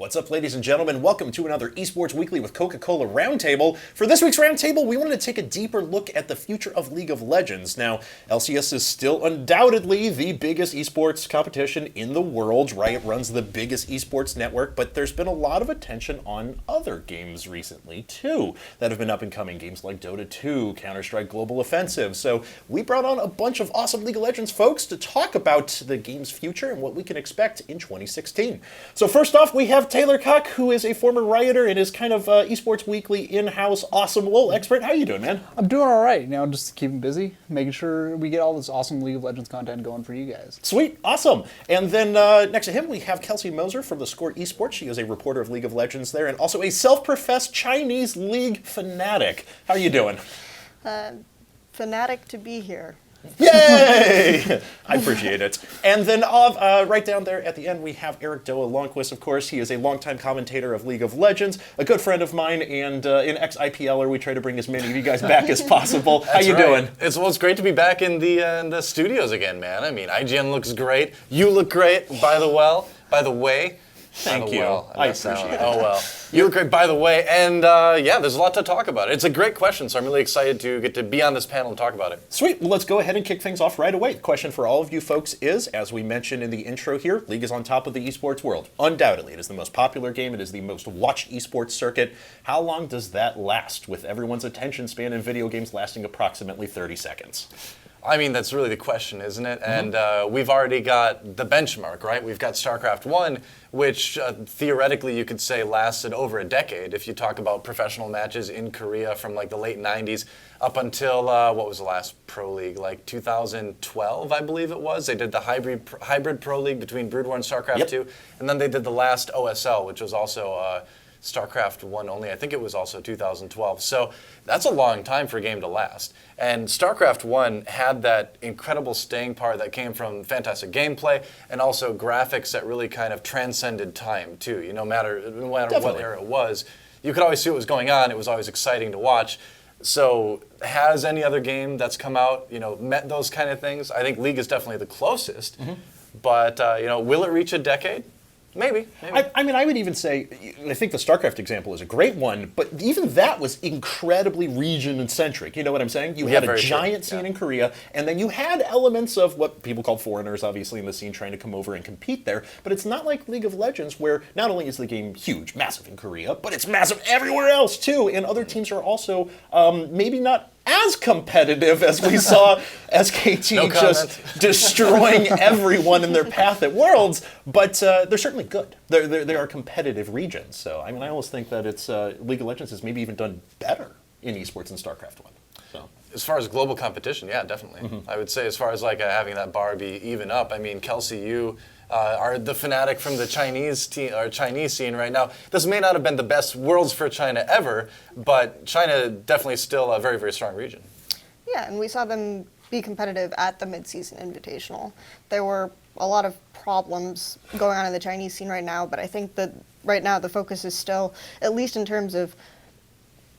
What's up, ladies and gentlemen? Welcome to another Esports Weekly with Coca-Cola Roundtable. For this week's Roundtable, we wanted to take a deeper look at the future of League of Legends. Now, LCS is still undoubtedly the biggest esports competition in the world. Riot runs the biggest esports network, but there's been a lot of attention on other games recently, too, that have been up and coming. Games like Dota 2, Counter-Strike Global Offensive. So we brought on a bunch of awesome League of Legends folks to talk about the game's future and what we can expect in 2016. So first off, we have Taylor Cocke, who is a former Rioter and is kind of Esports Weekly in-house awesome LoL expert. How you doing, man? I'm doing all right. Just keeping busy, making sure we get all this awesome League of Legends content going for you guys. Sweet, awesome. And then next to him, we have Kelsey Moser from the Score Esports. She is a reporter of League of Legends there and also a self-professed Chinese League fanatic. How are you doing? Fanatic to be here. Yay! I appreciate it. And then right down there at the end, we have Eric Doa Longquist, of course. He is a longtime commentator of League of Legends, a good friend of mine, and an ex-IPLer. We try to bring as many of you guys back as possible. How you doing? It's great to be back in the studios again, man. I mean, IGN looks great. You look great, by the way. Thank you. I appreciate it. Oh, well. You look great, by the way. And, yeah, there's a lot to talk about. It's a great question, so I'm really excited to get to be on this panel and talk about it. Sweet. Well, let's go ahead and kick things off right away. The question for all of you folks is, as we mentioned in the intro here, League is on top of the esports world. Undoubtedly, it is the most popular game. It is the most watched esports circuit. How long does that last, with everyone's attention span in video games lasting approximately 30 seconds? I mean, that's really the question, isn't it? Mm-hmm. And we've already got the benchmark, right? We've got StarCraft 1, which theoretically you could say lasted over a decade if you talk about professional matches in Korea from like the late 90s up until, what was the last Pro League? Like 2012, I believe it was. They did the hybrid Pro League between Brood War and StarCraft 2. And then they did the last OSL, which was also StarCraft 1 only. I think it was also 2012. So that's a long time for a game to last. And StarCraft 1 had that incredible staying power that came from fantastic gameplay and also graphics that really kind of transcended time, too. No matter what era it was, you could always see what was going on. It was always exciting to watch. So has any other game that's come out, met those kind of things? I think League is definitely the closest. Mm-hmm. But, will it reach a decade? Maybe. I mean, I would even say, I think the StarCraft example is a great one, but even that was incredibly region-centric. You know what I'm saying? You had a giant scene in Korea, and then you had elements of what people call foreigners, obviously, in the scene trying to come over and compete there. But it's not like League of Legends, where not only is the game huge, massive in Korea, but it's massive everywhere else, too. And other teams are also maybe not as competitive as we saw SKT just destroying everyone in their path at Worlds, but they're certainly good. They are competitive regions. So, I mean, I almost think that it's League of Legends has maybe even done better in esports than StarCraft 1. So. As far as global competition, yeah, definitely. Mm-hmm. I would say as far as like having that bar be even up, I mean, Kelsey, you are the fanatic from the Chinese scene right now. This may not have been the best Worlds for China ever, but China definitely still a very, very strong region. Yeah, and we saw them be competitive at the mid-season invitational. There were a lot of problems going on in the Chinese scene right now, but I think that right now the focus is still, at least in terms of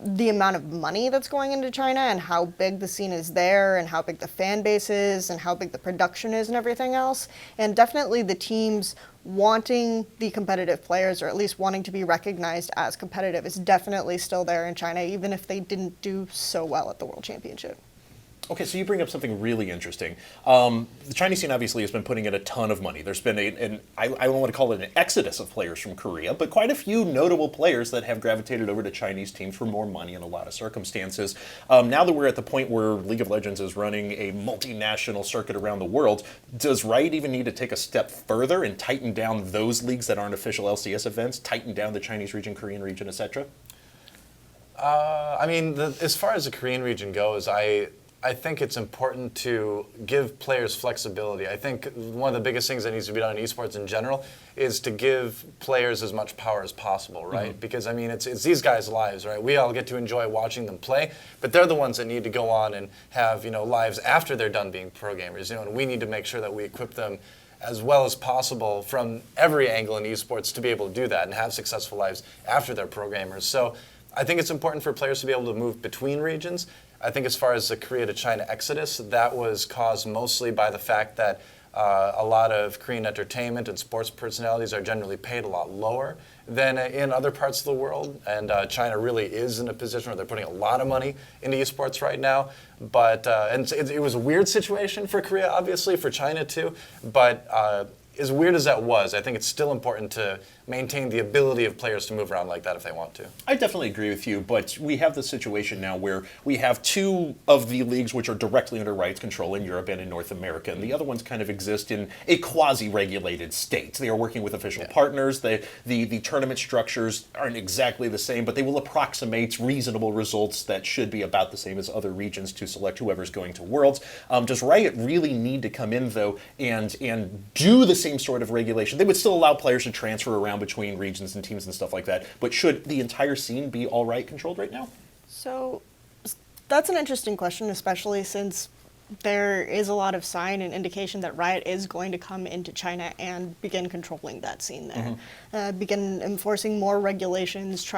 the amount of money that's going into China and how big the scene is there and how big the fan base is and how big the production is and everything else. And definitely the teams wanting the competitive players, or at least wanting to be recognized as competitive, is definitely still there in China, even if they didn't do so well at the World Championship. Okay, so you bring up something really interesting. The Chinese scene obviously has been putting in a ton of money. There's been I don't want to call it an exodus of players from Korea, but quite a few notable players that have gravitated over to Chinese teams for more money in a lot of circumstances. Now that we're at the point where League of Legends is running a multinational circuit around the world, does Riot even need to take a step further and tighten down those leagues that aren't official LCS events, tighten down the Chinese region, Korean region, etc.? I mean, as far as the Korean region goes, I think it's important to give players flexibility. I think one of the biggest things that needs to be done in esports in general is to give players as much power as possible, right? Mm-hmm. Because, I mean, it's these guys' lives, right? We all get to enjoy watching them play, but they're the ones that need to go on and have, lives after they're done being pro gamers, and we need to make sure that we equip them as well as possible from every angle in esports to be able to do that and have successful lives after they're pro gamers. So I think it's important for players to be able to move between regions. I think as far as the Korea to China exodus, that was caused mostly by the fact that A lot of Korean entertainment and sports personalities are generally paid a lot lower than in other parts of the world, and China really is in a position where they're putting a lot of money into esports right now. But and it was a weird situation for Korea, obviously, for China too. But as weird as that was, I think it's still important to maintain the ability of players to move around like that if they want to. I definitely agree with you, but we have the situation now where we have two of the leagues which are directly under rights control in Europe and in North America, and the other ones kind of exist in a quasi-regulated state. They are working with official partners. The tournament structures aren't exactly the same, but they will approximate reasonable results that should be about the same as other regions to select whoever's going to Worlds. Does Riot really need to come in, though, and do the same sort of regulation? They would still allow players to transfer around between regions and teams and stuff like that, but should the entire scene be all right controlled right now? So that's an interesting question, especially since there is a lot of sign and indication that Riot is going to come into China and begin controlling that scene there. Begin enforcing more regulations,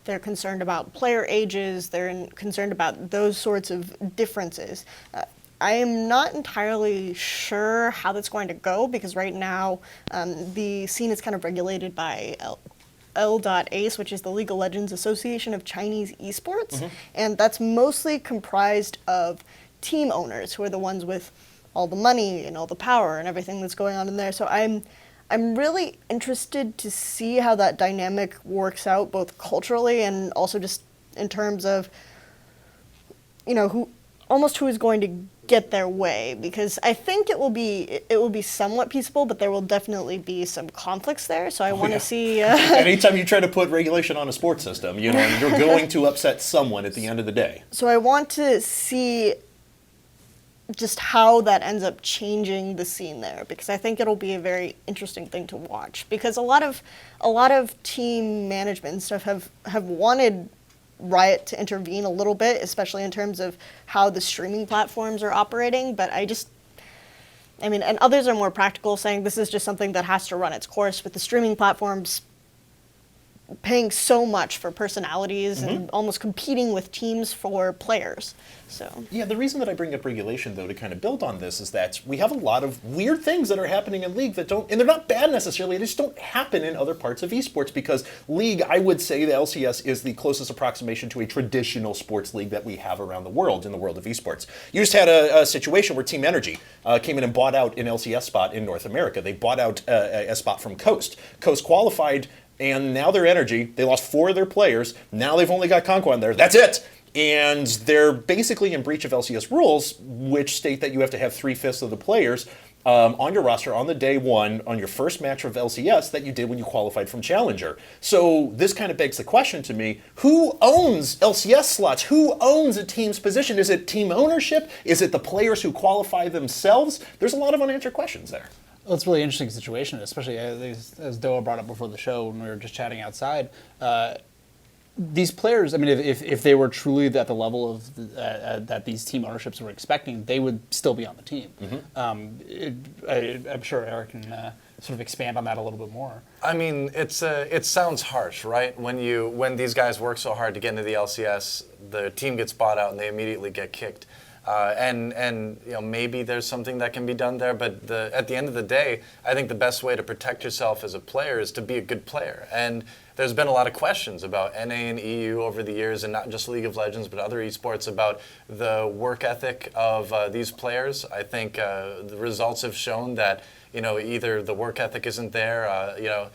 they're concerned about player ages, concerned about those sorts of differences. I am not entirely sure how that's going to go, because right now the scene is kind of regulated by L.ACE, which is the League of Legends Association of Chinese Esports, and that's mostly comprised of team owners, who are the ones with all the money and all the power and everything that's going on in there. So I'm really interested to see how that dynamic works out, both culturally and also just in terms of, who is going to get their way, because I think it will be somewhat peaceable, but there will definitely be some conflicts there. So I want to see. Anytime you try to put regulation on a sports system, you're going to upset someone at the end of the day. So I want to see just how that ends up changing the scene there, because I think it'll be a very interesting thing to watch. Because a lot of team management and stuff have wanted Riot to intervene a little bit, especially in terms of how the streaming platforms are operating, but and others are more practical, saying this is just something that has to run its course, with the streaming platforms paying so much for personalities and almost competing with teams for players. So yeah, the reason that I bring up regulation, though, to kind of build on this, is that we have a lot of weird things that are happening in League that don't, and they're not bad necessarily, they just don't happen in other parts of esports, because League, I would say the LCS is the closest approximation to a traditional sports league that we have around the world, in the world of esports. You just had a situation where Team Energy came in and bought out an LCS spot in North America. They bought out a spot from Coast. Coast qualified, and now their Energy, they lost 4 of their players. Now they've only got Conquan there. That's it! And they're basically in breach of LCS rules, which state that you have to have 3/5 of the players on your roster on the day one, on your first match of LCS, that you did when you qualified from Challenger. So this kind of begs the question to me, who owns LCS slots? Who owns a team's position? Is it team ownership? Is it the players who qualify themselves? There's a lot of unanswered questions there. Well, it's a really interesting situation, especially as Doa brought up before the show when we were just chatting outside. These players, if they were truly at the level of that these team ownerships were expecting, they would still be on the team. I'm sure Eric can sort of expand on that a little bit more. It sounds harsh, right? When these guys work so hard to get into the LCS, the team gets bought out and they immediately get kicked. And maybe there's something that can be done there, but at the end of the day, I think the best way to protect yourself as a player is to be a good player. And there's been a lot of questions about NA and EU over the years, and not just League of Legends, but other esports, about the work ethic of these players. I think the results have shown that either the work ethic isn't there.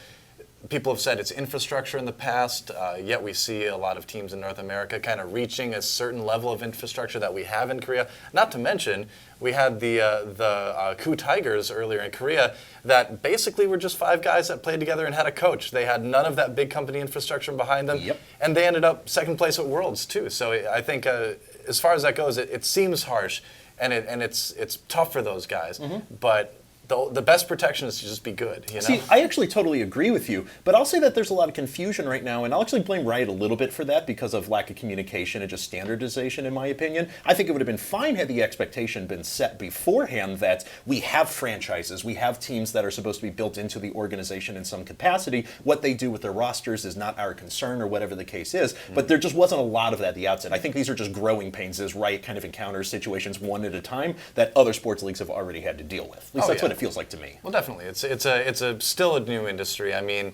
People have said it's infrastructure in the past, yet we see a lot of teams in North America kind of reaching a certain level of infrastructure that we have in Korea. Not to mention, we had the Ku Tigers earlier in Korea that basically were just 5 guys that played together and had a coach. They had none of that big company infrastructure behind them, and they ended up second place at Worlds too. So I think as far as that goes, it seems harsh, and it's tough for those guys, but the best protection is to just be good. You know? See, I actually totally agree with you, but I'll say that there's a lot of confusion right now, and I'll actually blame Riot a little bit for that because of lack of communication and just standardization, in my opinion. I think it would have been fine had the expectation been set beforehand that we have franchises, we have teams that are supposed to be built into the organization in some capacity. What they do with their rosters is not our concern, or whatever the case is, but there just wasn't a lot of that at the outset. I think these are just growing pains as Riot kind of encounters situations one at a time that other sports leagues have already had to deal with. At least that's what it feels like to me. Well, definitely. It's still a new industry. I mean,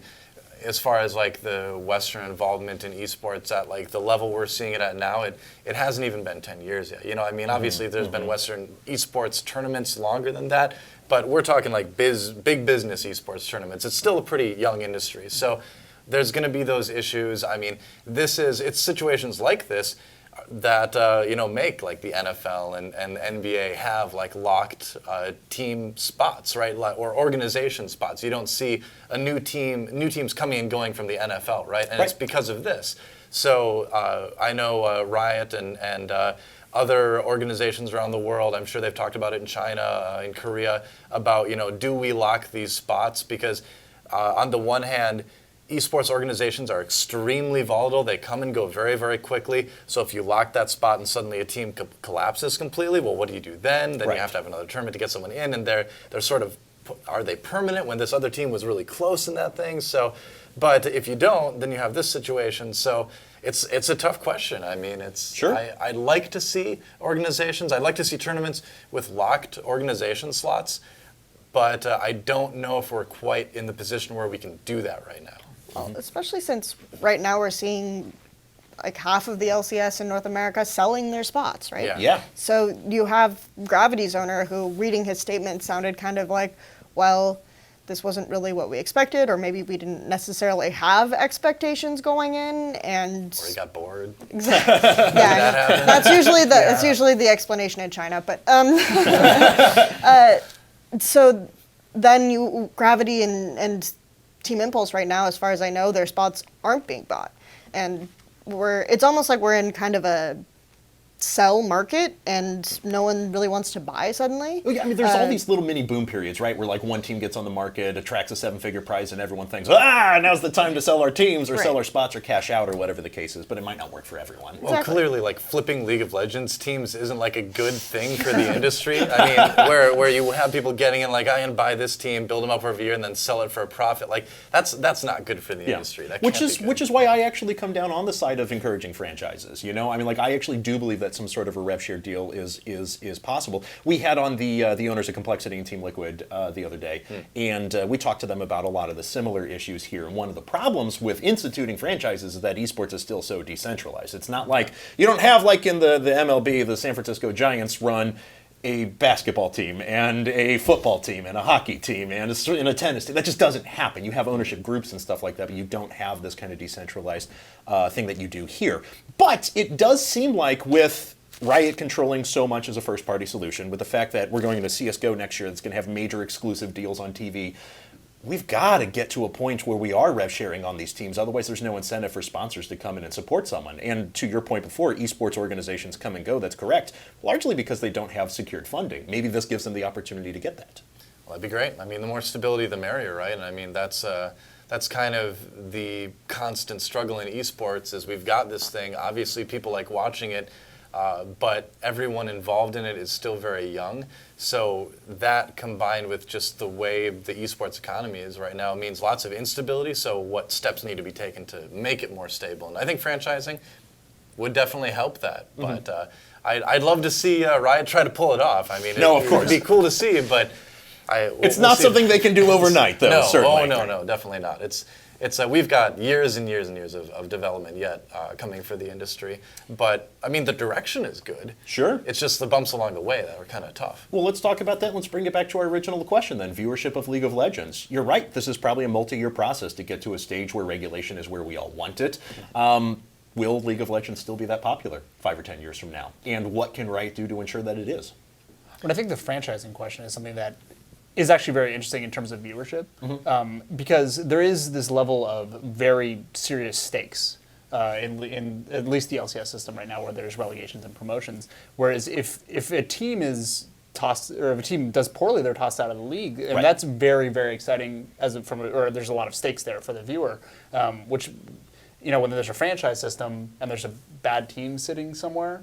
as far as like the Western involvement in esports at like the level we're seeing it at now, it hasn't even been 10 years yet. You know, I mean, obviously there's been Western esports tournaments longer than that, but we're talking like big business esports tournaments. It's still a pretty young industry. So there's going to be those issues. I mean, it's situations like this that make like the NFL and the NBA have like locked team spots, right, or organization spots. You don't see new teams coming and going from the NFL, right? And it's because of this. So I know Riot and other organizations around the world, I'm sure they've talked about it in China, in Korea, about, do we lock these spots? Because on the one hand, esports organizations are extremely volatile. They come and go very, very quickly. So if you lock that spot and suddenly a team collapses completely, well, what do you do then? Then you have to have another tournament to get someone in, and they're sort of, are they permanent when this other team was really close in that thing? So, but if you don't, then you have this situation. So it's a tough question. I mean, I'd like to see organizations, I'd like to see tournaments with locked organization slots, but I don't know if we're quite in the position where we can do that right now. Well, especially since right now we're seeing like half of the LCS in North America selling their spots, right? Yeah. So you have Gravity's owner who, reading his statement, sounded kind of like, well, this wasn't really what we expected, or maybe we didn't necessarily have expectations going in, and or he got bored. Exactly. Yeah, that's usually the explanation in China. But so then Gravity and Team Impulse right now, as far as I know, their spots aren't being bought, and it's almost like we're in kind of a sell market and no one really wants to buy suddenly. Well, yeah, I mean, there's all these little mini boom periods, right, where like one team gets on the market, attracts a 7-figure prize, and everyone thinks, now's the time to sell our teams or sell our spots or cash out or whatever the case is, but it might not work for everyone. Well, clearly, like flipping League of Legends teams isn't like a good thing for the industry. I mean, where you have people getting in like, I can buy this team, build them up over a year, and then sell it for a profit. Like that's not good for the industry. That which is why I actually come down on the side of encouraging franchises. I mean, like I actually do believe that some sort of a rev share deal is possible. We had on the owners of Complexity and Team Liquid the other day, and we talked to them about a lot of the similar issues here. And one of the problems with instituting franchises is that esports is still so decentralized. It's not like you don't have like in the MLB, the San Francisco Giants run a basketball team and a football team and a hockey team and a tennis team. That just doesn't happen. You have ownership groups and stuff like that, but you don't have this kind of decentralized thing that you do here. But it does seem like with Riot controlling so much as a first-party solution, with the fact that we're going into CSGO next year that's going to have major exclusive deals on TV, we've got to get to a point where we are rev sharing on these teams. Otherwise, there's no incentive for sponsors to come in and support someone. And to your point before, esports organizations come and go. That's correct, largely because they don't have secured funding. Maybe this gives them the opportunity to get that. Well, that'd be great. I mean, the more stability, the merrier, right? And I mean, that's kind of the constant struggle in esports is we've got this thing. Obviously, people like watching it. But everyone involved in it is still very young. So that combined with just the way the esports economy is right now means lots of instability. So what steps need to be taken to make it more stable? And I think franchising would definitely help that. But I'd love to see Riot try to pull it off. I mean, it'd be cool to see, but it's not something they can do overnight, though, certainly. No, definitely not. We've got years and years and years of development yet coming for the industry. But, I mean, the direction is good. Sure. It's just the bumps along the way that are kind of tough. Well, let's talk about that. Let's bring it back to our original question then, viewership of League of Legends. You're right. This is probably a multi-year process to get to a stage where regulation is where we all want it. Will League of Legends still be that popular 5 or 10 years from now? And what can Riot do to ensure that it is? But I think the franchising question is something that is actually very interesting in terms of viewership, because there is this level of very serious stakes in at least the LCS system right now, where there's relegations and promotions. Whereas if a team is tossed, or if a team does poorly, they're tossed out of the league, and Right. that's very, very exciting or there's a lot of stakes there for the viewer, which, when there's a franchise system and there's a bad team sitting somewhere,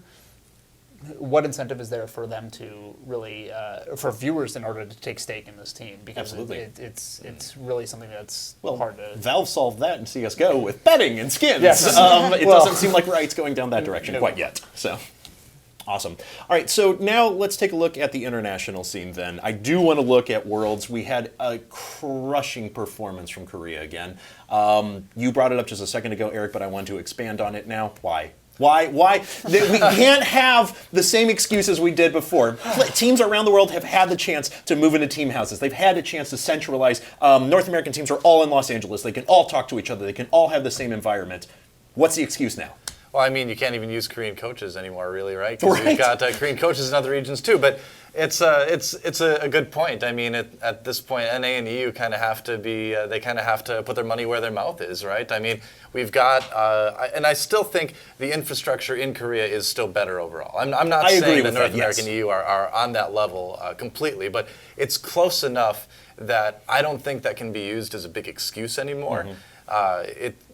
what incentive is there for them to really, for viewers in order to take stake in this team? Because Absolutely. it's really something that's Well, hard to. Valve solved that in CS:GO with betting and skins. Yes. It Well- doesn't seem like Riot's going down that direction No. quite yet. So, awesome. All right, so now let's take a look at the international scene then. I do want to look at Worlds. We had a crushing performance from Korea again. You brought it up just a second ago, Eric, but I want to expand on it now. Why? Why? We can't have the same excuses we did before. Teams around the world have had the chance to move into team houses. They've had a chance to centralize. North American teams are all in Los Angeles. They can all talk to each other. They can all have the same environment. What's the excuse now? Well, I mean, you can't even use Korean coaches anymore, really, right? 'Cause Right. We've got Korean coaches in other regions too. But it's a good point. I mean, at this point, NA and EU kind of have to be. They kind of have to put their money where their mouth is, right? I mean, we've got, and I still think the infrastructure in Korea is still better overall. I'm not I agree saying that with North that, yes. American EU are on that level completely, but it's close enough that I don't think that can be used as a big excuse anymore.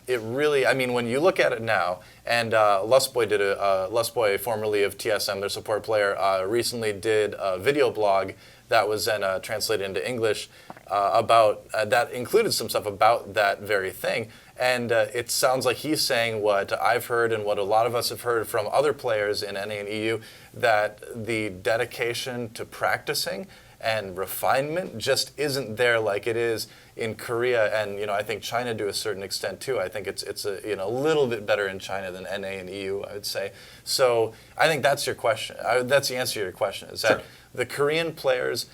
It really, I mean, when you look at it now, and Lusboy, formerly of TSM, their support player, recently did a video blog that was then translated into English about, that included some stuff about that very thing. And it sounds like he's saying what I've heard and what a lot of us have heard from other players in NA and EU, that the dedication to practicing and refinement just isn't there like it is in Korea, and I think China to a certain extent too. I think it's a little bit better in China than NA and EU, I would say. So I think that's your question. That's the answer to your question. Is that Sure. the Korean players,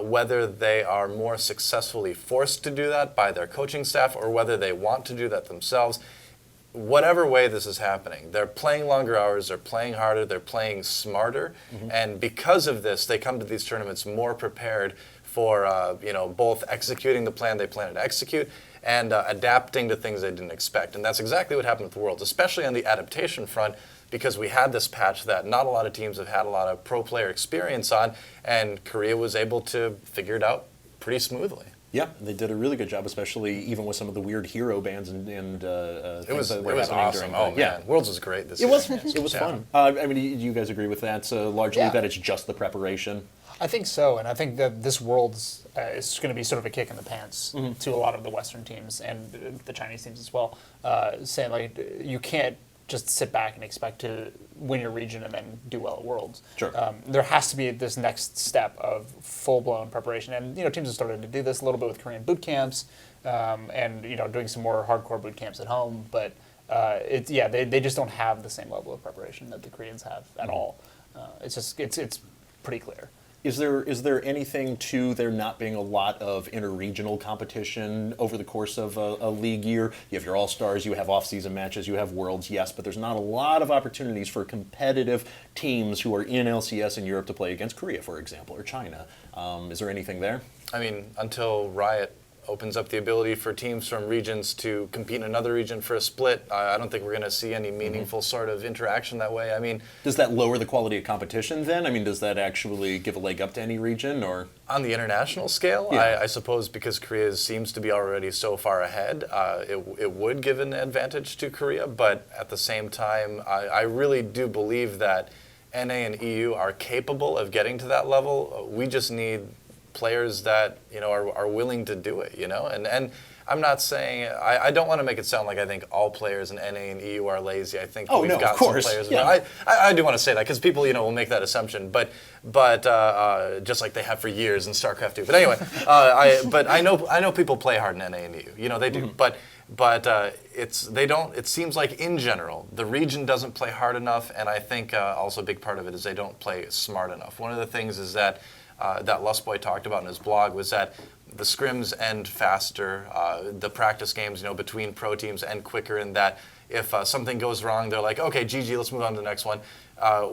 whether they are more successfully forced to do that by their coaching staff or whether they want to do that themselves, whatever way this is happening, they're playing longer hours, they're playing harder, they're playing smarter, and because of this, they come to these tournaments more prepared for both executing the plan they plan to execute and adapting to things they didn't expect. And that's exactly what happened with the Worlds, especially on the adaptation front, because we had this patch that not a lot of teams have had a lot of pro player experience on, and Korea was able to figure it out pretty smoothly. Yeah, they did a really good job, especially even with some of the weird hero bans and It was that were awesome. happening Oh during the, man, Worlds was great this It year. was it was Yeah. fun. I mean, do you guys agree with that? So largely Yeah. that it's just the preparation. I think so, and I think that this Worlds is going to be sort of a kick in the pants to a lot of the Western teams and the Chinese teams as well, saying like you can't just sit back and expect to win your region and then do well at Worlds. Sure. There has to be this next step of full-blown preparation, and teams have started to do this a little bit with Korean boot camps, and doing some more hardcore boot camps at home, but they just don't have the same level of preparation that the Koreans have at all. It's pretty clear. Is there anything to there not being a lot of interregional competition over the course of a league year? You have your All-Stars, you have off-season matches, you have Worlds, yes, but there's not a lot of opportunities for competitive teams who are in LCS in Europe to play against Korea, for example, or China. Is there anything there? I mean, until Riot opens up the ability for teams from regions to compete in another region for a split, I don't think we're going to see any meaningful sort of interaction that way. I mean, Does that lower the quality of competition then? I mean, does that actually give a leg up to any region, or? on the international scale, Yeah. I suppose because Korea seems to be already so far ahead, it would give an advantage to Korea. But at the same time, I really do believe that NA and EU are capable of getting to that level. We just need players that are willing to do it, and I'm not saying I don't want to make it sound like I think all players in NA and EU are lazy. I think we've got some players. Yeah. I do want to say that because people will make that assumption, but just like they have for years in StarCraft 2. But anyway, I know people play hard in NA and EU. They do, but it seems like in general the region doesn't play hard enough, and I think also a big part of it is they don't play smart enough. One of the things is that Lusboy talked about in his blog was that the scrims end faster, the practice games, between pro teams end quicker, and that if something goes wrong, they're like, okay, GG, let's move on to the next one,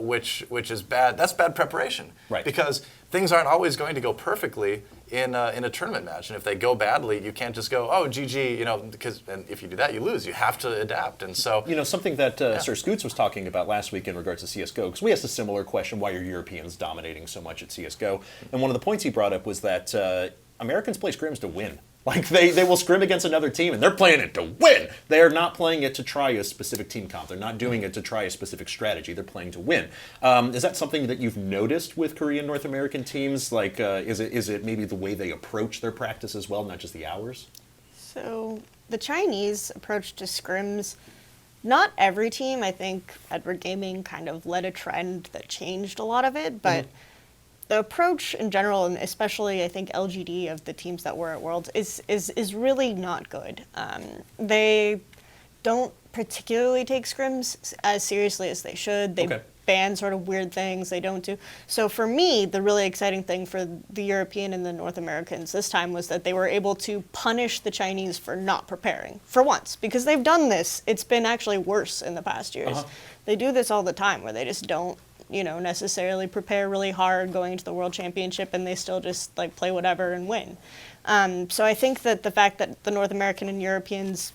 which is bad. That's bad preparation, right? Because things aren't always going to go perfectly in a tournament match. And if they go badly, you can't just go, oh, GG, because if you do that, you lose. You have to adapt. And so, something that Sir Scoots was talking about last week in regards to CS:GO, because we asked a similar question: why are Europeans dominating so much at CS:GO? And one of the points he brought up was that Americans play scrims to win. Like, they will scrim against another team, and they're playing it to win. They are not playing it to try a specific team comp. They're not doing it to try a specific strategy. They're playing to win. Is that something that you've noticed with Korean North American teams? Like, is it maybe the way they approach their practice as well, not just the hours? So the Chinese approach to scrims, not every team. I think Edward Gaming kind of led a trend that changed a lot of it, but the approach in general, and especially I think LGD of the teams that were at Worlds, is really not good. They don't particularly take scrims as seriously as they should. They ban sort of weird things they don't do. So for me, the really exciting thing for the European and the North Americans this time was that they were able to punish the Chinese for not preparing, for once, because they've done this. It's been actually worse in the past years. They do this all the time where they just don't necessarily prepare really hard going into the World Championship, and they still just like play whatever and win. So I think that the fact that the North American and Europeans,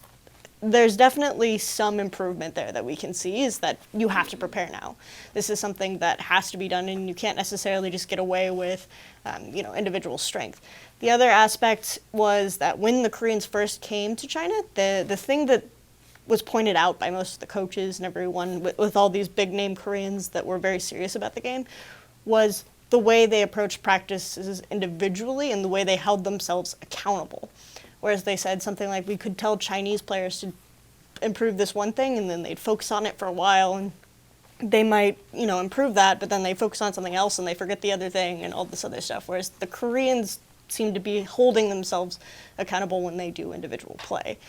there's definitely some improvement there that we can see, is that you have to prepare now. This is something that has to be done, and you can't necessarily just get away with, individual strength. The other aspect was that when the Koreans first came to China, the thing that was pointed out by most of the coaches and everyone with all these big name Koreans that were very serious about the game was the way they approached practices individually and the way they held themselves accountable. Whereas they said something like, we could tell Chinese players to improve this one thing, and then they'd focus on it for a while, and they might, improve that, but then they focus on something else and they forget the other thing and all this other stuff. Whereas the Koreans seem to be holding themselves accountable when they do individual play.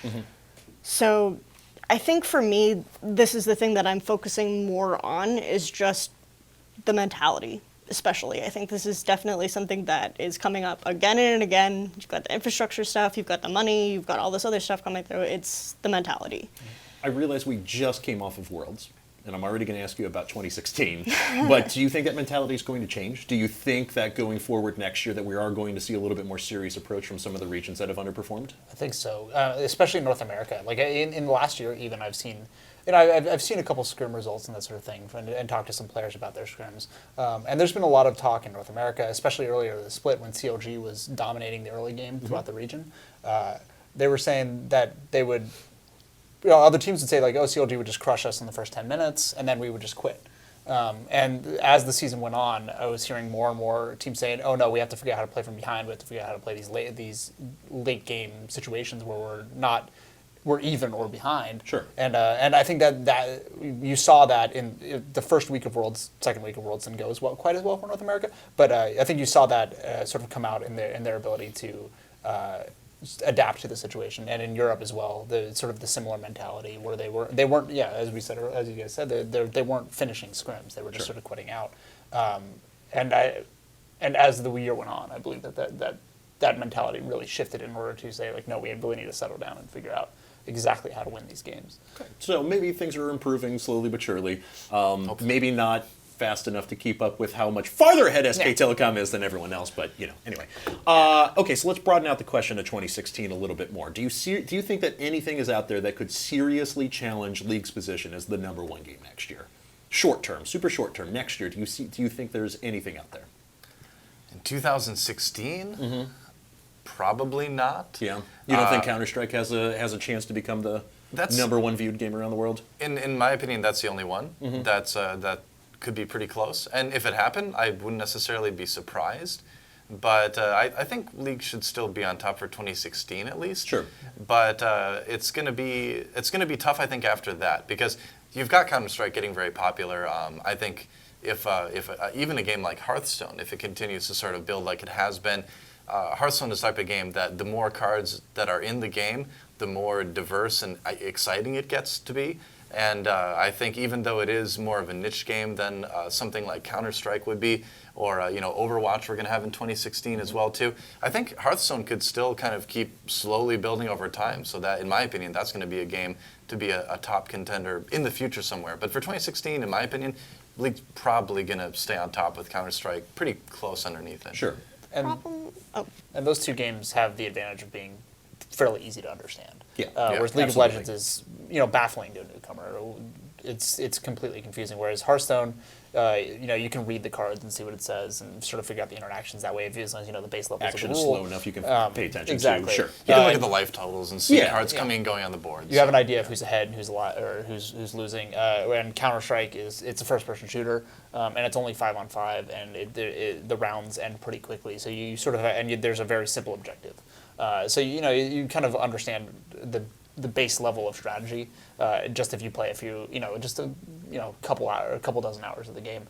So I think for me, this is the thing that I'm focusing more on, is just the mentality, especially. I think this is definitely something that is coming up again and again. You've got the infrastructure stuff, you've got the money, you've got all this other stuff coming through. It's the mentality. I realize we just came off of Worlds, and I'm already going to ask you about 2016, but do you think that mentality is going to change? Do you think that going forward next year that we are going to see a little bit more serious approach from some of the regions that have underperformed? I think so, especially in North America. Like in the last year, even I've seen, I've seen a couple scrim results and that sort of thing, and talked to some players about their scrims. And there's been a lot of talk in North America, especially earlier in the split when CLG was dominating the early game throughout the region. They were saying that they would. Other teams would say, like, CLG would just crush us in the first 10 minutes, and then we would just quit. And as the season went on, I was hearing more and more teams saying, oh, no, we have to figure out how to play from behind. We have to figure out how to play these late game situations where we're even or behind. Sure. And I think that you saw that in the first week of Worlds, second week of Worlds didn't go quite as well for North America. But I think you saw that sort of come out in their ability to adapt to the situation, and in Europe as well, the sort of the similar mentality where they weren't as we said, as you guys said, they weren't finishing scrims, they were just sort of quitting out, and as the year went on, I believe that mentality really shifted in order to say, like, no, we really need to settle down and figure out exactly how to win these games. Okay. So maybe things are improving slowly but surely. Maybe not fast enough to keep up with how much farther ahead SK Telecom is than everyone else, but anyway. Okay, so let's broaden out the question of 2016 a little bit more. Do you think that anything is out there that could seriously challenge League's position as the number one game next year? Short term, super short term, next year. Do you think there's anything out there? In 2016? Probably not. Yeah. You don't think Counter-Strike has a chance to become the number one viewed game around the world? In my opinion, that's the only one that could be pretty close. And if it happened, I wouldn't necessarily be surprised. But I think League should still be on top for 2016 at least. Sure. But it's gonna be tough, I think, after that, because you've got Counter-Strike getting very popular. I think if even a game like Hearthstone, if it continues to sort of build like it has been, Hearthstone is the type of game that the more cards that are in the game, the more diverse and exciting it gets to be. And I think even though it is more of a niche game than something like Counter-Strike would be, or Overwatch we're going to have in 2016 as well too, I think Hearthstone could still kind of keep slowly building over time. So that, in my opinion, that's going to be a game to be a top contender in the future somewhere. But for 2016, in my opinion, League's probably going to stay on top with Counter-Strike, pretty close underneath it. Sure. Oh, And those two games have the advantage of being fairly easy to understand. Yeah. Whereas League of Absolutely. Legends is, baffling to a newcomer. It's completely confusing. Whereas Hearthstone, you can read the cards and see what it says and sort of figure out the interactions that way. As long as you know the base levels Action of the is rule. slow enough you can pay attention exactly. to. Sure. You can look at the life totals and see cards coming and going on the board. You have an idea of who's ahead and who's or who's losing. And Counter Strike it's a first-person shooter, and it's only 5-on-5, and the rounds end pretty quickly. So you sort of there's a very simple objective. So you kind of understand the base level of strategy just if you play a few, just a couple dozen hours of the game.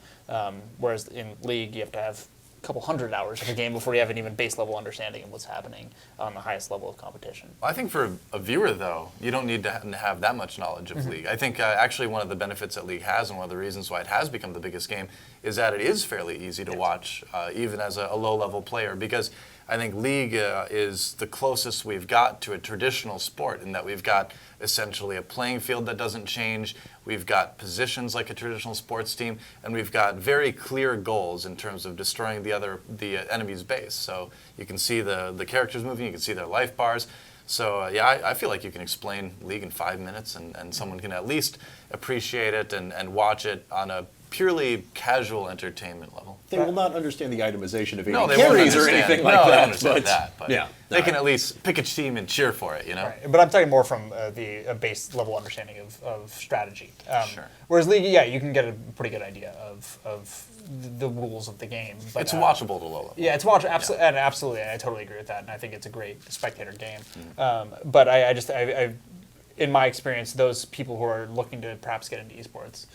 Whereas in League, you have to have a couple hundred hours of the game before you have an even base level understanding of what's happening on the highest level of competition. I think for a viewer, though, you don't need to have that much knowledge of League. I think actually one of the benefits that League has, and one of the reasons why it has become the biggest game, is that it is fairly easy to watch, even as a low-level player, because I think League is the closest we've got to a traditional sport in that we've got essentially a playing field that doesn't change, we've got positions like a traditional sports team, and we've got very clear goals in terms of destroying the enemy's base. So you can see the characters moving, you can see their life bars. So I feel like you can explain League in 5 minutes and someone can at least appreciate it and watch it on a purely casual entertainment level. They will not understand the itemization of No, any they won't carries or understand. anything like No, they that. won't understand that, but yeah, they can at least pick a team and cheer for it, Right. But I'm talking more from the base level understanding of strategy. Sure. Whereas League, you can get a pretty good idea of the rules of the game. But, It's watchable to low level. Yeah, it's watchable. Absolutely, and I totally agree with that. And I think it's a great spectator game. But I, in my experience, those people who are looking to perhaps get into esports,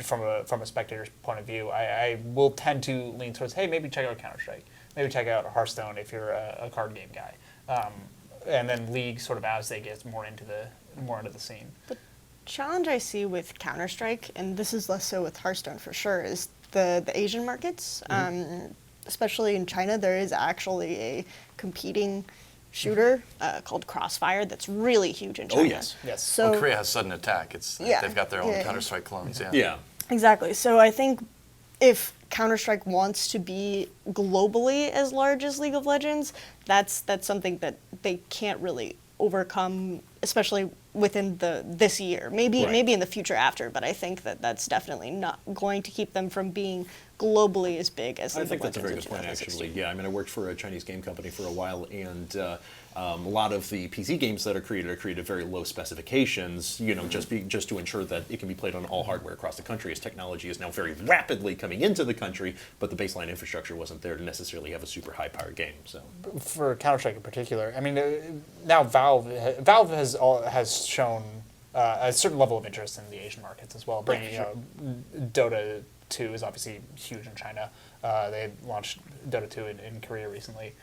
from a spectator's point of view, I will tend to lean towards, hey, maybe check out Counter Strike, maybe check out Hearthstone if you're a card game guy, and then League sort of as they get more into the scene. the challenge I see with Counter Strike, and this is less so with Hearthstone for sure, is the Asian markets. Especially in China, there is actually a competing shooter called Crossfire that's really huge in China. Oh, yes. So Well, Korea has sudden attack. They've got their own Counter-Strike clones. Yeah. exactly. So I think if Counter Strike wants to be globally as large as League of Legends, that's something that they can't really overcome, especially within this year. Maybe in the future after, but I think that's definitely not going to keep them from being globally as big as League I think of that's a very good Legends point, in 2016. actually. Yeah, I mean, I worked for a Chinese game company for a while, and a lot of the PC games that are created very low specifications, just to ensure that it can be played on all hardware across the country, as technology is now very rapidly coming into the country, but the baseline infrastructure wasn't there to necessarily have a super high-powered game. So For Counter Strike in particular, I mean, now Valve has shown a certain level of interest in the Asian markets as well. Bringing Dota 2 is obviously huge in China. They launched Dota 2 in Korea recently.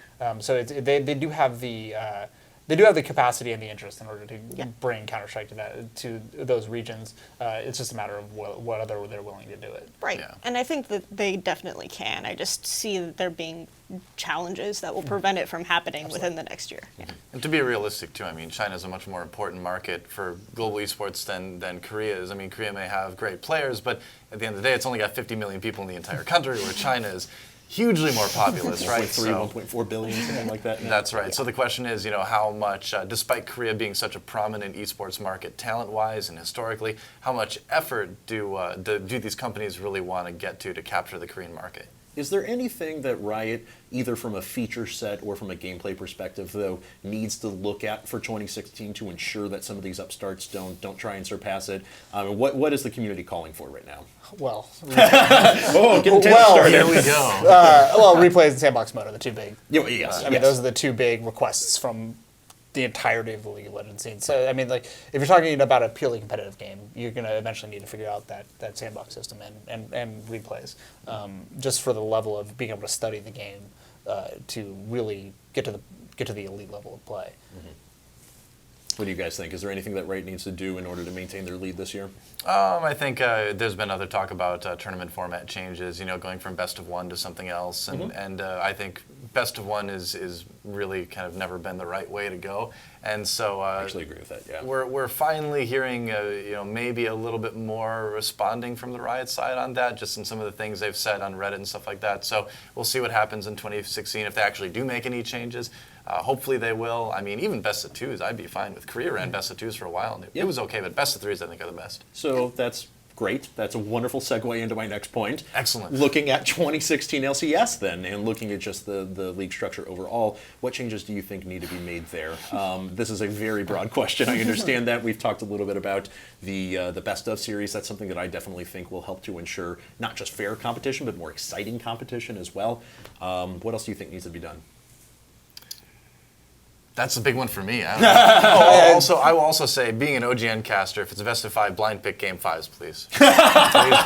So they do have the capacity and the interest in order to bring Counter-Strike to those regions. It's just a matter of whether they're willing to do it. Right. Yeah. And I think that they definitely can. I just see that there being challenges that will prevent it from happening within the next year. Yeah. And to be realistic, too, I mean, China is a much more important market for global esports than Korea is. I mean, Korea may have great players, but at the end of the day, it's only got 50 million people in the entire country, where China is hugely more populous, right? 1.4 billion, something like that. That's right. So the question is, how much, despite Korea being such a prominent esports market talent-wise and historically, how much effort do these companies really want to get to capture the Korean market? Is there anything that Riot, either from a feature set or from a gameplay perspective, though, needs to look at for 2016 to ensure that some of these upstarts don't try and surpass it? What is the community calling for right now? Well, Here we go. replays and sandbox mode are the two big. Yes. I mean, those are the two big requests from the entirety of the League of Legends scene. So, I mean, like, if you're talking about a purely competitive game, you're going to eventually need to figure out that sandbox system and replays, just for the level of being able to study the game to really get to the elite level of play. Mm-hmm. What do you guys think? Is there anything that Riot needs to do in order to maintain their lead this year? I think there's been other talk about tournament format changes, going from best of one to something else, and I think best of one is really kind of never been the right way to go. And so I actually agree with that. Yeah, we're finally hearing maybe a little bit more responding from the Riot side on that, just in some of the things they've said on Reddit and stuff like that. So we'll see what happens in 2016 if they actually do make any changes. Hopefully they will. I mean, even best of twos, I'd be fine with. Korea ran best of twos for a while, and it was okay, but best of threes I think are the best. So that's great. That's a wonderful segue into my next point. Excellent. Looking at 2016 LCS then, and looking at just the league structure overall, what changes do you think need to be made there? This is a very broad question. I understand that. We've talked a little bit about the best of series. That's something that I definitely think will help to ensure not just fair competition, but more exciting competition as well. What else do you think needs to be done? That's a big one for me. I will also say, being an OGN caster, if it's a best of 5, blind pick game 5s, please. Please,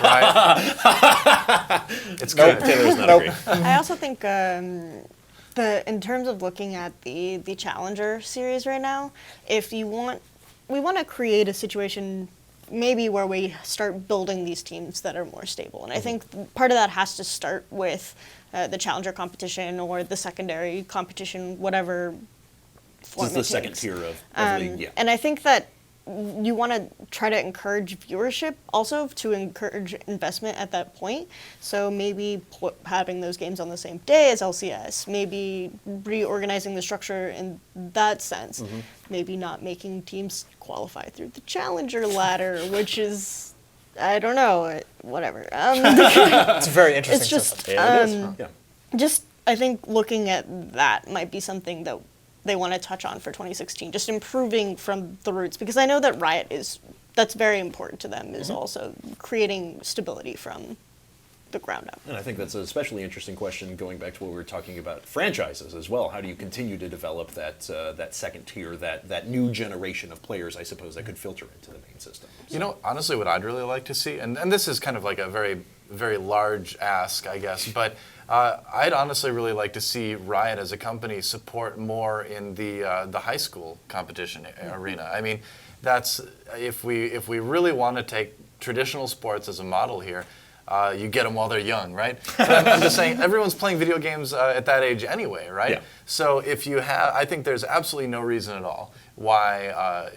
right? It's good. Taylor's not agree. I also think in terms of looking at the Challenger series right now, we want to create a situation maybe where we start building these teams that are more stable. And I think part of that has to start with the Challenger competition or the secondary competition, whatever This is the second tier of league, yeah. And I think that you want to try to encourage viewership, also to encourage investment at that point. So maybe having those games on the same day as LCS, maybe reorganizing the structure in that sense, maybe not making teams qualify through the Challenger ladder, which is, I don't know, whatever. It's a very interesting. It's just, just I think looking at that might be something that they want to touch on for 2016, just improving from the roots, because I know that Riot that's very important to them, is also creating stability from the ground up. And I think that's an especially interesting question going back to what we were talking about franchises as well. How do you continue to develop that second tier, that new generation of players, I suppose, that could filter into the main system? You know, honestly, what I'd really like to see, and this is kind of like a very, very large ask, I guess, but I'd honestly really like to see Riot as a company support more in the high school competition arena. I mean, that's if we really want to take traditional sports as a model here, you get them while they're young, right? I'm just saying, everyone's playing video games at that age anyway, right? Yeah. So if you have, I think there's absolutely no reason at all why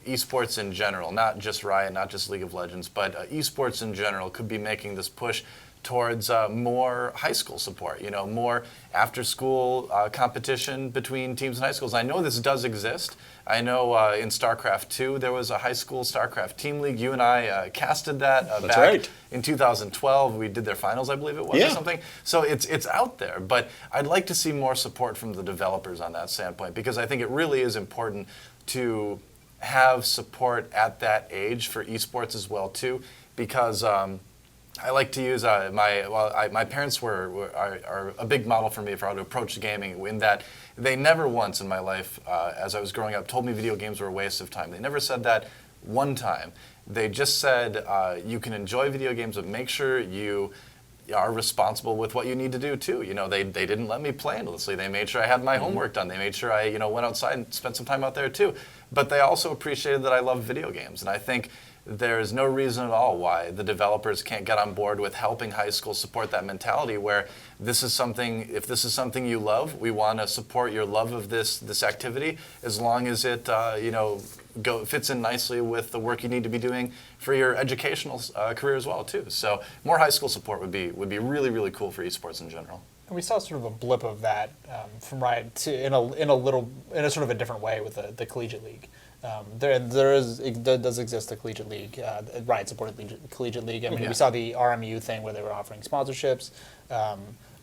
esports in general, not just Riot, not just League of Legends, but esports in general could be making this push towards more high school support, more after-school competition between teams in high schools. I know this does exist. I know in StarCraft 2 there was a high school StarCraft team league. You and I casted that back in 2012. We did their finals, I believe it was, or something. So it's out there. But I'd like to see more support from the developers on that standpoint, because I think it really is important to have support at that age for esports as well too, because I like to use my parents are a big model for me for how to approach gaming, in that they never once in my life, as I was growing up, told me video games were a waste of time. They never said that one time. They just said, you can enjoy video games, but make sure you are responsible with what you need to do too. They didn't let me play endlessly. They made sure I had my homework done. They made sure I went outside and spent some time out there too. But they also appreciated that I love video games, and I think there's no reason at all why the developers can't get on board with helping high schools support that mentality, where if this is something you love, we want to support your love of this activity, as long as it fits in nicely with the work you need to be doing for your educational career as well too. So more high school support would be really, really cool for esports in general. And we saw sort of a blip of that from Riot in a sort of a different way with the collegiate league. There does exist a collegiate league, Riot-supported collegiate league. I mean, we saw the RMU thing where they were offering sponsorships,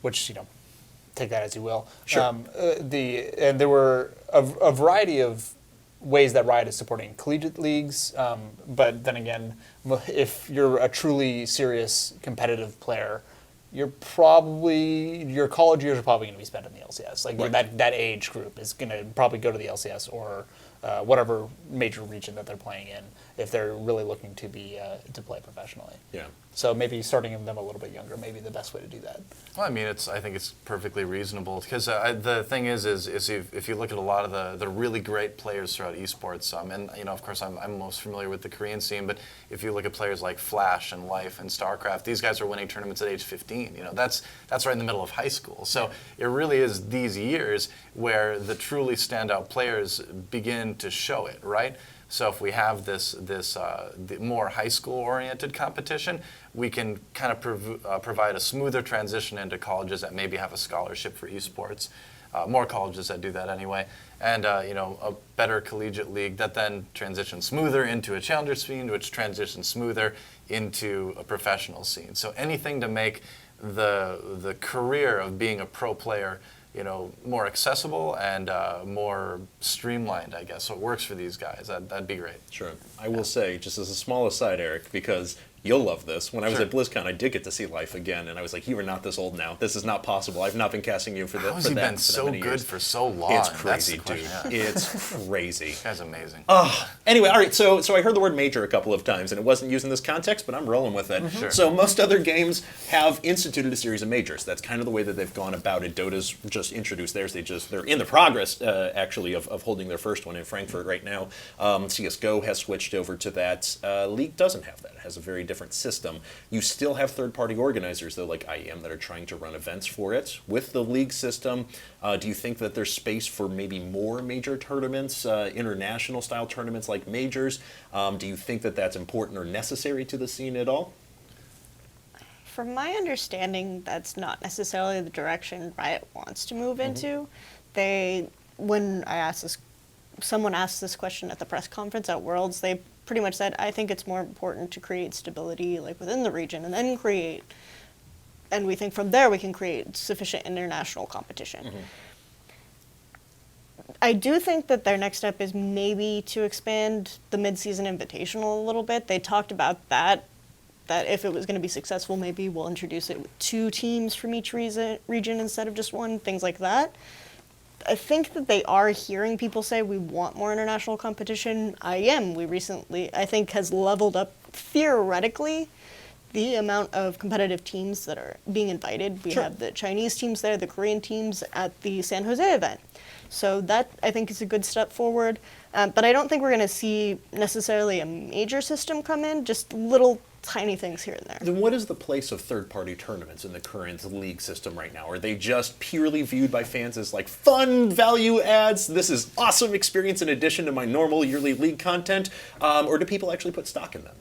which, take that as you will. Sure. And there were a variety of ways that Riot is supporting collegiate leagues, but then again, if you're a truly serious competitive player, your college years are probably going to be spent in the LCS. Like that age group is going to probably go to the LCS or whatever major region that they're playing in, if they're really looking to be to play professionally. Yeah. So maybe starting them a little bit younger may be the best way to do that. Well, I mean, I think it's perfectly reasonable because the thing is if you look at a lot of the really great players throughout esports, and of course I'm most familiar with the Korean scene, but if you look at players like Flash and Life and StarCraft, these guys are winning tournaments at age 15. That's right in the middle of high school. So it really is these years where the truly standout players begin to show it, right? So if we have this more high school-oriented competition, we can kind of provide a smoother transition into colleges that maybe have a scholarship for esports. More colleges that do that anyway, and a better collegiate league that then transitions smoother into a challenger scene, which transitions smoother into a professional scene. So anything to make the career of being a pro player more accessible and more streamlined, I guess. So it works for these guys. That'd be great. Sure. I will say, just as a small aside, Eric, because you'll love this. When I was at BlizzCon, I did get to see Life again, and I was like, "You are not this old now. This is not possible. I've not been casting you for that." How has he been so good for so long? It's crazy, dude. Yeah. It's crazy. This guy's amazing. Anyway, all right. So I heard the word major a couple of times, and it wasn't used in this context, but I'm rolling with it. Sure. So most other games have instituted a series of majors. That's kind of the way that they've gone about it. Dota's just introduced theirs. They're in the progress actually of holding their first one in Frankfurt right now. CS:GO has switched over to that. League doesn't have that. It has a very different system. You still have third-party organizers, though, like IEM, that are trying to run events for it. With the league system, do you think that there's space for maybe more major tournaments, international-style tournaments like majors? Do you think that that's important or necessary to the scene at all? From my understanding, that's not necessarily the direction Riot wants to move into. When someone asked this question at the press conference at Worlds, they pretty much said, I think it's more important to create stability within the region and then and we think from there we can create sufficient international competition. I do think that their next step is maybe to expand the mid-season invitational a little bit. They talked about that if it was going to be successful, maybe we'll introduce it with 2 teams from each region instead of just 1, things like that. I think that they are hearing people say we want more international competition. IEM, I think, has leveled up theoretically the amount of competitive teams that are being invited. We have the Chinese teams there, the Korean teams at the San Jose event. So that, I think, is a good step forward. But I don't think we're going to see necessarily a major system come in, just little tiny things here and there. Then what is the place of third-party tournaments in the current league system right now? Are they just purely viewed by fans as like fun value adds? This is awesome experience in addition to my normal yearly league content? Or do people actually put stock in them?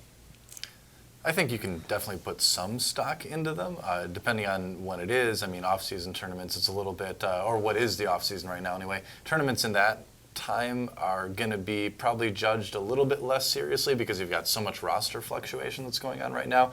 I think you can definitely put some stock into them, depending on when it is. I mean, off-season tournaments, it's a little bit, or what is the off-season right now anyway. Tournaments in that time are going to be probably judged a little bit less seriously because you've got so much roster fluctuation that's going on right now.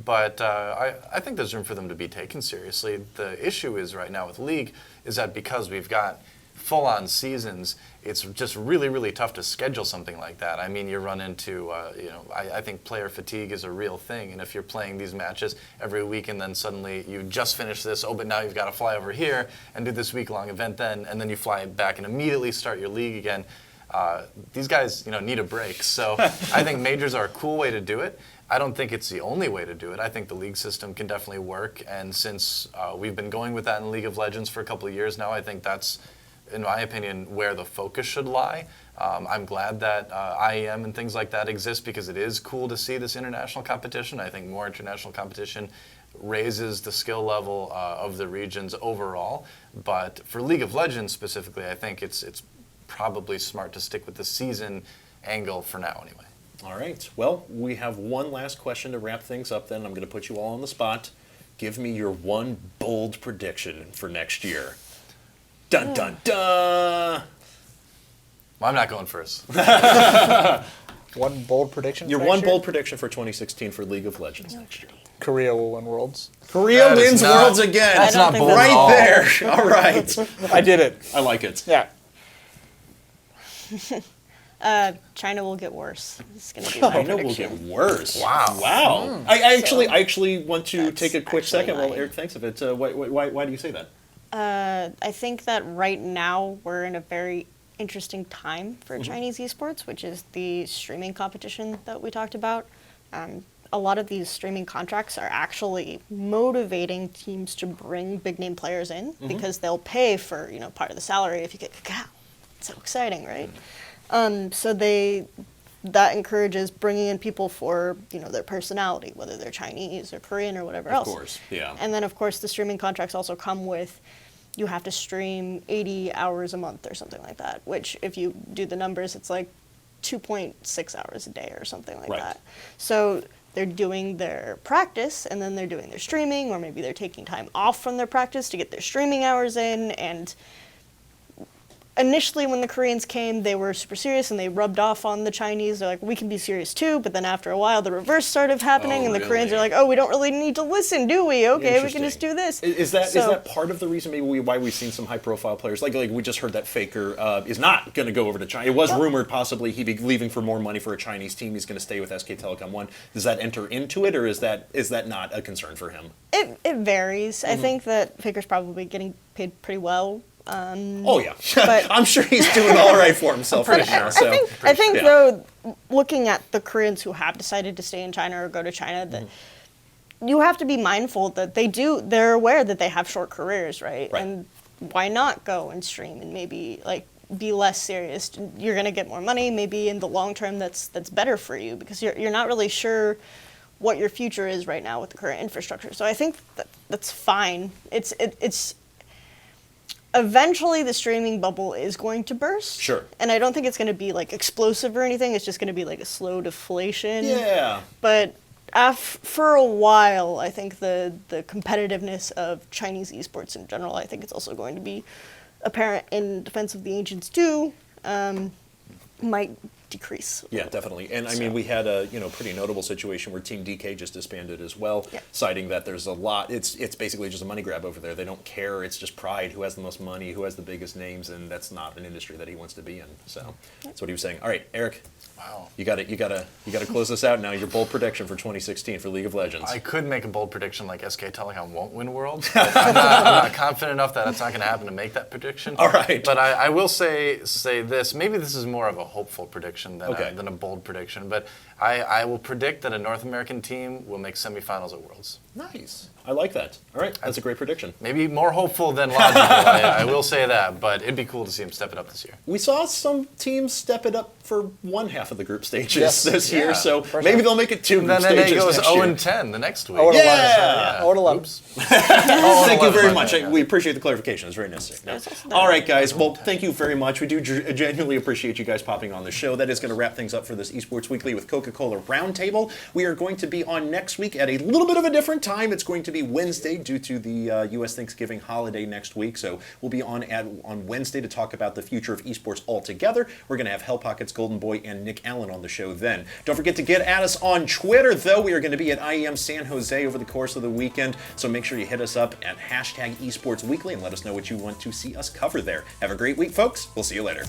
But I think there's room for them to be taken seriously. The issue is right now with League is that because we've got full-on seasons, it's just really, really tough to schedule something like that. I mean, you run into, I think player fatigue is a real thing. And if you're playing these matches every week and then suddenly you just finished this, but now you've got to fly over here and do this week-long event then, and then you fly back and immediately start your league again. These guys, need a break. So I think majors are a cool way to do it. I don't think it's the only way to do it. I think the league system can definitely work. And since we've been going with that in League of Legends for a couple of years now, I think that's, in my opinion, where the focus should lie. I'm glad that IEM and things like that exist because it is cool to see this international competition. I think more international competition raises the skill level of the regions overall. But for League of Legends specifically, I think it's probably smart to stick with the season angle for now anyway. All right. Well, we have one last question to wrap things up then. I'm going to put you all on the spot. Give me your one bold prediction for next year. Dun, dun, dun! Well, I'm not going first. One bold prediction? Your one bold prediction for 2016 for League of Legends next year. Korea will win Worlds. Korea wins Worlds again. That's not bold right at all. There. All right. I did it. I like it. Yeah. China will get worse. It's going to be China will get worse. Wow. Wow. I actually want to take a quick second while Eric thinks of it. Why do you say that? I think that right now we're in a very interesting time for Chinese esports, which is the streaming competition that we talked about. A lot of these streaming contracts are actually motivating teams to bring big name players in because they'll pay for, part of the salary if you get cacao. It's so exciting, right? That encourages bringing in people for, their personality, whether they're Chinese or Korean or whatever else. Of course, yeah. And then, of course, the streaming contracts also come with, you have to stream 80 hours a month or something like that, which if you do the numbers, it's like 2.6 hours a day or something like that. So they're doing their practice, and then they're doing their streaming, or maybe they're taking time off from their practice to get their streaming hours in. And initially, when the Koreans came, they were super serious, and they rubbed off on the Chinese. They're like, we can be serious too. But then after a while, the reverse started happening, and the Koreans are like, oh, we don't really need to listen, do we? Okay, we can just do this. Is that part of the reason maybe why we've seen some high-profile players? Like we just heard that Faker is not going to go over to China. It was rumored possibly he'd be leaving for more money for a Chinese team. He's going to stay with SK Telecom 1. Does that enter into it, or is that not a concern for him? It varies. I think that Faker's probably getting paid pretty well. Oh yeah, but I'm sure he's doing all right for himself right now. So I think though, looking at the Koreans who have decided to stay in China or go to China, that you have to be mindful that they're aware that they have short careers, right? And why not go and stream and maybe be less serious? You're gonna get more money, maybe in the long term that's better for you, because you're not really sure what your future is right now with the current infrastructure. So I think that's fine. It's eventually the streaming bubble is going to burst. Sure. And I don't think it's going to be explosive or anything. It's just going to be a slow deflation. Yeah. But for a while, I think the competitiveness of Chinese esports in general, I think it's also going to be apparent in Defense of the Ancients 2, might decrease. Yeah, definitely. And I mean, we had a pretty notable situation where Team DK just disbanded as well, citing that there's a lot. It's basically just a money grab over there. They don't care. It's just pride. Who has the most money? Who has the biggest names? And that's not an industry that he wants to be in. So that's what he was saying. All right, Eric. Wow. You got to close this out now. Your bold prediction for 2016 for League of Legends. I could make a bold prediction like SK Telecom won't win Worlds. But I'm not confident enough that it's not going to happen to make that prediction. All right. But I will say this. Maybe this is more of a hopeful prediction than a bold prediction. But I will predict that a North American team will make semifinals at Worlds. Nice. I like that. All right. That's a great prediction. Maybe more hopeful than logical. I will say that. But it'd be cool to see them step it up this year. We saw some teams step it up for one half of the group stages this year, so maybe they'll make it two group stages next year. And then it goes 0-10 the next week. 0-11. Thank you very much. We appreciate the clarification. It's very necessary. All right, guys. Well, thank you very much. We do genuinely appreciate you guys popping on the show. That is going to wrap things up for this Esports Weekly with Coca-Cola Roundtable. We are going to be on next week at a little bit of a different time. It's going to be Wednesday due to the U.S. Thanksgiving holiday next week, so we'll be on Wednesday to talk about the future of esports altogether. We're going to have Hell Pockets, Golden Boy, and Nick Allen on the show then. Don't forget to get at us on Twitter, though. We are going to be at IEM San Jose over the course of the weekend, so make sure you hit us up at #EsportsWeekly and let us know what you want to see us cover there. Have a great week, folks. We'll see you later.